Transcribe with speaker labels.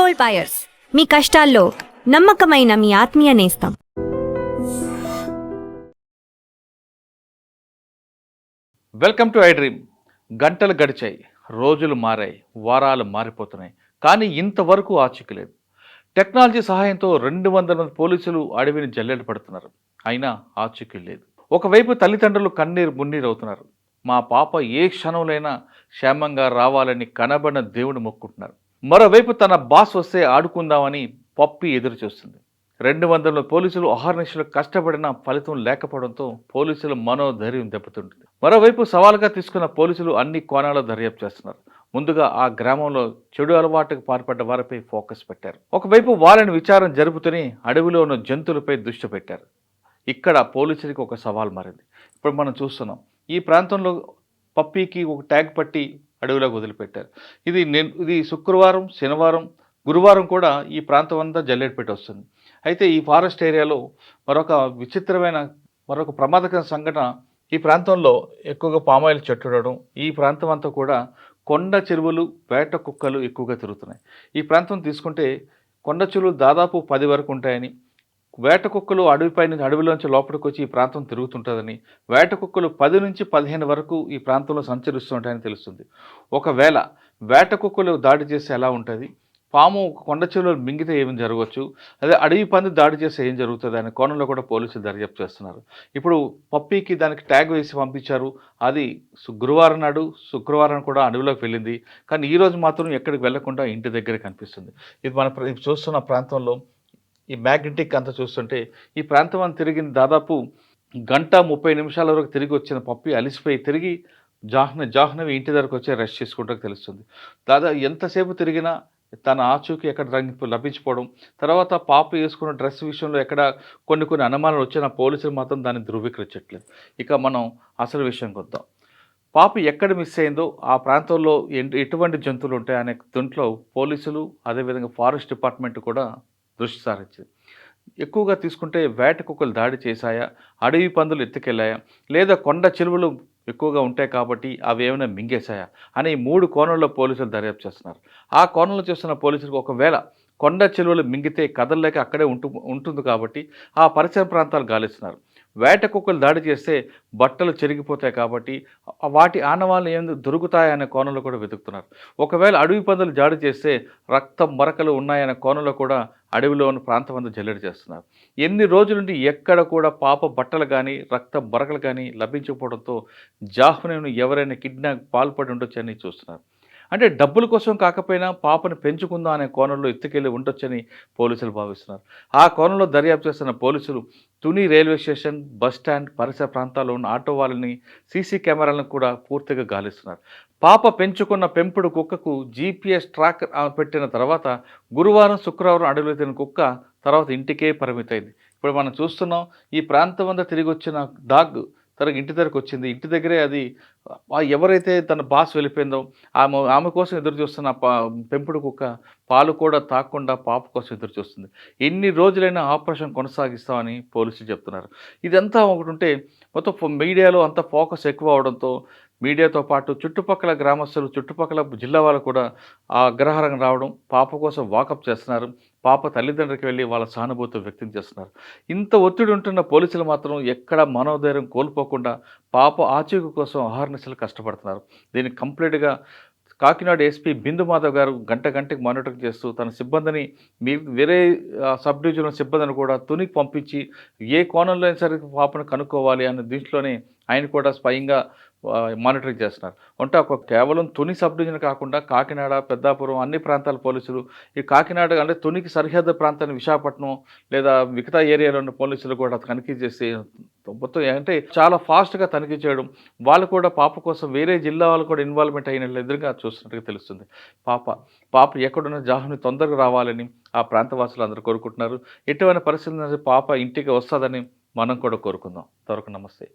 Speaker 1: Gold buyers, మీ కష్టాల్లో నమ్మకమైన మీ ఆత్మీయ నేస్తం.
Speaker 2: Welcome to I dream. గంటలు గడిచాయి, రోజులు మారాయి, వారాలు మారిపోతున్నాయి, కానీ ఇంతవరకు ఆచూకీ లేదు. టెక్నాలజీ సహాయంతో 200 మంది పోలీసులు అడవిని జల్లెడ పడుతున్నారు, అయినా ఆచూకీ లేదు. ఒకవైపు తల్లిదండ్రులు కన్నీరు మున్నీరు అవుతున్నారు. మా పాప ఏ క్షణంలోనైనా క్షేమంగా రావాలని కనబడిన దేవుడు మొక్కుంటున్నారు. మరోవైపు తన బాస్ వస్తే ఆడుకుందామని పప్పి ఎదురు చూస్తుంది. 200 పోలీసులు అహర్నిశలు కష్టపడిన ఫలితం లేకపోవడంతో పోలీసుల మనోధైర్యం దెబ్బతింటుంది. మరోవైపు సవాలుగా తీసుకున్న పోలీసులు అన్ని కోణాల్లో దర్యాప్తు చేస్తున్నారు. ముందుగా ఆ గ్రామంలో చెడు అలవాటుకు పాల్పడ్డ వారిపై ఫోకస్ పెట్టారు. ఒకవైపు వాళ్ళని విచారణ జరుపుతూనే అడవిలో ఉన్న జంతువులపై దృష్టి పెట్టారు. ఇక్కడ పోలీసులకి ఒక సవాల్ మారింది. ఇప్పుడు మనం చూస్తున్నాం, ఈ ప్రాంతంలో పప్పీకి ఒక ట్యాగ్ పట్టి అడవిలోకి వదిలిపెట్టారు. ఇది శుక్రవారం, శనివారం, గురువారం కూడా ఈ ప్రాంతం అంతా జల్లెడపెట్టి వస్తుంది. అయితే ఈ ఫారెస్ట్ ఏరియాలో మరొక ప్రమాదకర సంఘటన, ఈ ప్రాంతంలో ఎక్కువగా పామాయిల్ చెట్టు ఉండడం, ఈ ప్రాంతం అంతా కూడా కొండ చెరువులు, వేట కుక్కలు ఎక్కువగా తిరుగుతున్నాయి. ఈ ప్రాంతం తీసుకుంటే కొండ చెరువులు దాదాపు 10 వరకు ఉంటాయని, వేట కుక్కలు అడవిలోంచి లోపలికి వచ్చి ఈ ప్రాంతం తిరుగుతుంటుందని, వేట కుక్కలు 10 నుంచి 15 వరకు ఈ ప్రాంతంలో సంచరిస్తుంటాయని తెలుస్తుంది. ఒకవేళ వేట కుక్కలు దాడి చేస్తే ఎలా ఉంటుంది, పాము కొండ చెరువులు మింగితే ఏమి జరగవచ్చు, అదే అడవి పంది దాడి చేస్తే ఏం జరుగుతుంది అనే కోణంలో కూడా పోలీసులు దర్యాప్తు చేస్తున్నారు. ఇప్పుడు పప్పీకి దానికి ట్యాగ్ వేసి పంపించారు. అది శుక్రవారం కూడా అడవిలోకి వెళ్ళింది. కానీ ఈరోజు మాత్రం ఎక్కడికి వెళ్లకుండా ఇంటి దగ్గర కనిపిస్తుంది. ఇది మనం చూస్తున్న ప్రాంతంలో ఈ మ్యాగ్నెటిక్ అంతా చూస్తుంటే ఈ ప్రాంతం అంతా తిరిగింది. దాదాపు 1:30 వరకు తిరిగి వచ్చిన పప్పి అలిసిపోయి తిరిగి జాహ్నవి ఇంటి దగ్గరకు వచ్చి రెస్ట్ చేసుకుంటూ తెలుస్తుంది. దాదాపు ఎంతసేపు తిరిగినా తన ఆచూకీ ఎక్కడ లభించిపోవడం, తర్వాత పాప వేసుకున్న డ్రెస్ విషయంలో ఎక్కడ కొన్ని అనుమానాలు వచ్చిన పోలీసులు మాత్రం దాన్ని ధృవీకరించట్లేదు. ఇక మనం అసలు విషయంకి వద్దాం. పాప ఎక్కడ మిస్ అయిందో, ఆ ప్రాంతంలో ఎటువంటి జంతువులు ఉంటాయి అనే దాంట్లో పోలీసులు, అదేవిధంగా ఫారెస్ట్ డిపార్ట్మెంట్ కూడా దృష్టి సారించింది. ఎక్కువగా తీసుకుంటే వేట కుక్కలు దాడి చేశాయా, అడవి పందులు ఎత్తుకెళ్ళాయా, లేదా కొండ చెరువులు ఎక్కువగా ఉంటాయి కాబట్టి అవి ఏమైనా మింగేశాయా అని 3 కోణంలో పోలీసులు దర్యాప్తు చేస్తున్నారు. ఆ కోణంలో చేస్తున్న పోలీసులకు ఒకవేళ కొండ చెరువులు మింగితే కదలలేక అక్కడే ఉంటుంది కాబట్టి ఆ పరిసర ప్రాంతాలు గాలిస్తున్నారు. వేట కుక్కలు దాడి చేస్తే బట్టలు చెరిగిపోతాయి కాబట్టి వాటి ఆనవాళ్ళు ఏమి దొరుకుతాయనే కోణంలో కూడా వెతుకుతున్నారు. ఒకవేళ అడవి పందులు దాడి చేస్తే రక్తం మరకలు ఉన్నాయనే కోణంలో కూడా అడవిలో ఉన్న ప్రాంతం అంతా జల్లెడ చేస్తున్నారు. ఎన్ని రోజుల నుండి ఎక్కడ కూడా పాప బట్టలు కానీ రక్త మరకలు కానీ లభించకపోవడంతో జాహ్నవిని ఎవరైనా కిడ్నాప్ పాల్పడి ఉండొచ్చని చూస్తున్నారు. అంటే డబ్బుల కోసం కాకపోయినా పాపను పెంచుకుందాం అనే కోణంలో ఎత్తుకెళ్ళి ఉండొచ్చని పోలీసులు భావిస్తున్నారు. ఆ కోణంలో దర్యాప్తు చేస్తున్న పోలీసులు Tuni railway station, bus stand, పరిసర ప్రాంతాల్లో ఉన్న ఆటో వాళ్ళని, సీసీ కెమెరాలను కూడా పూర్తిగా గాలిస్తున్నారు. పాప పెంచుకున్న పెంపుడు కుక్కకు జీపీఎస్ ట్రాక్ పెట్టిన తర్వాత గురువారం, శుక్రవారం అడవిలో తిరిగిన కుక్క తర్వాత ఇంటికే పరిమితమైంది. ఇప్పుడు మనం చూస్తున్నాం, ఈ ప్రాంతం అంతా తిరిగి వచ్చిన డాగ్ తనకి ఇంటి దగ్గరకు వచ్చింది. ఇంటి దగ్గరే అది ఎవరైతే తన బాస్ వెళ్ళిపోయిందో ఆమె కోసం ఎదురు చూస్తున్న పెంపుడు కుక్క పాలు కూడా తాకుండా పాప కోసం ఎదురు చూస్తుంది. ఎన్ని రోజులైనా ఆపరేషన్ కొనసాగిస్తామని పోలీసులు చెప్తున్నారు. ఇదంతా ఒకటి ఉంటే మొత్తం మీడియాలో అంతా ఫోకస్ ఎక్కువ అవడంతో మీడియాతో పాటు చుట్టుపక్కల గ్రామస్తులు, చుట్టుపక్కల జిల్లా వాళ్ళు కూడా ఆ అగ్రహారం రావడం, పాప కోసం వాకప్ చేస్తున్నారు. పాప తల్లిదండ్రులకి వెళ్ళి వాళ్ళ సానుభూతి వ్యక్తం చేస్తున్నారు. ఇంత ఒత్తిడి ఉంటున్న పోలీసులు మాత్రం ఎక్కడ మనోధైర్యం కోల్పోకుండా పాప ఆచూకీ కోసం అహర్నిశలు కష్టపడుతున్నారు. దీన్ని కంప్లీట్గా కాకినాడ ఎస్పీ బిందు మాధవ్ గారు గంటకి మానిటరింగ్ చేస్తూ తన సిబ్బందిని వేరే సబ్ డివిజన్ సిబ్బందిని కూడా తునికి పంపించి ఏ కోణంలో అయినా సరే పాపను కనుక్కోవాలి అనే దీంట్లోనే ఆయన కూడా స్వయంగా మానిటరింగ్ చేస్తున్నారు. అంటే కేవలం తుని సబ్ డివిజన్ కాకుండా కాకినాడ, పెద్దాపురం అన్ని ప్రాంతాల పోలీసులు, ఈ కాకినాడ అంటే తునికి సరిహద్దు ప్రాంతాన్ని విశాఖపట్నం లేదా మిగతా ఏరియాలో ఉన్న పోలీసులు కూడా తనిఖీ చేసి మొత్తం అంటే చాలా ఫాస్ట్గా తనిఖీ చేయడం, వాళ్ళు కూడా పాప కోసం వేరే జిల్లా వాళ్ళు కూడా ఇన్వాల్వ్మెంట్ అయినట్లు ఎదురుగా చూస్తున్నట్టుగా తెలుస్తుంది. పాప ఎక్కడున్న జాహ్నవి తొందరగా రావాలని ఆ ప్రాంతవాసులు అందరూ కోరుకుంటున్నారు. ఎటువంటి పరిస్థితుల్లో పాప ఇంటికి వస్తుందని మనం కూడా కోరుకుందాం. త్వరకు నమస్తే.